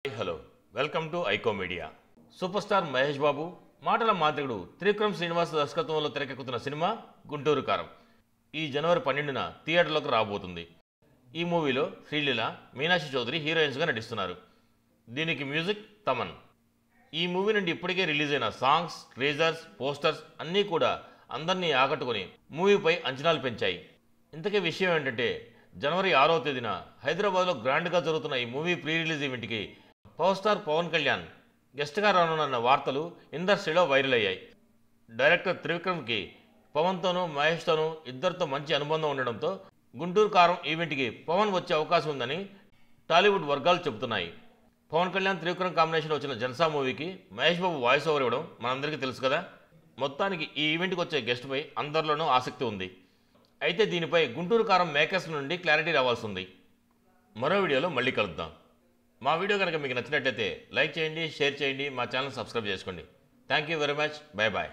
Hello welcome to ఐకో media. Super star Mahesh Babu మాటల మాంత్రికుడు త్రివిక్రమ్ శ్రీనివాస్ దర్శకత్వంలో తెరకెక్కుతున్న సినిమా గుంటూరు కారం ఈ జనవరి 12న థియేటర్లోకి రాబోతుంది. ఈ మూవీలో శ్రీలీల, మీనాక్షి చౌదరి హీరోయిన్స్గా నటిస్తున్నారు. దీనికి మ్యూజిక్ తమన్. ఈ మూవీ నుండి ఇప్పటికే రిలీజ్ అయిన సాంగ్స్, ట్రేజర్స్, పోస్టర్స్ అన్నీ కూడా అందరినీ ఆకట్టుకొని మూవీపై అంచనాలు పెంచాయి. ఇంతకీ విషయం ఏంటంటే జనవరి 6వ తేదీన హైదరాబాద్లో గ్రాండ్గా జరుగుతున్న ఈ మూవీ ప్రీ రిలీజ్ ఈవెంట్కి పవర్ స్టార్ పవన్ కళ్యాణ్ గెస్ట్గా రానున్న వార్తలు ఇండస్ట్రీలో వైరల్ అయ్యాయి. డైరెక్టర్ త్రివిక్రమ్కి పవన్తోనూ మహేష్తోనూ ఇద్దరితో మంచి అనుబంధం ఉండడంతో గుంటూరు కారం ఈవెంట్కి పవన్ వచ్చే అవకాశం ఉందని టాలీవుడ్ వర్గాలు చెబుతున్నాయి. పవన్ కళ్యాణ్ త్రివిక్రమ్ కాంబినేషన్ వచ్చిన జల్సా మూవీకి మహేష్ బాబు వాయిస్ ఓవర్ ఇవ్వడం మనందరికీ తెలుసు కదా. మొత్తానికి ఈ ఈవెంట్కి వచ్చే గెస్ట్పై అందరిలోనూ ఆసక్తి ఉంది. అయితే దీనిపై గుంటూరు కారం మేకర్స్ నుండి క్లారిటీ రావాల్సి ఉంది. మరో వీడియోలో మళ్ళీ కలుద్దాం. మా వీడియో కనుక మీకు నచ్చినట్లయితే లైక్ చేయండి, షేర్ చేయండి, మా ఛానల్ సబ్స్క్రైబ్ చేసుకోండి. Thank you very much. Bye bye.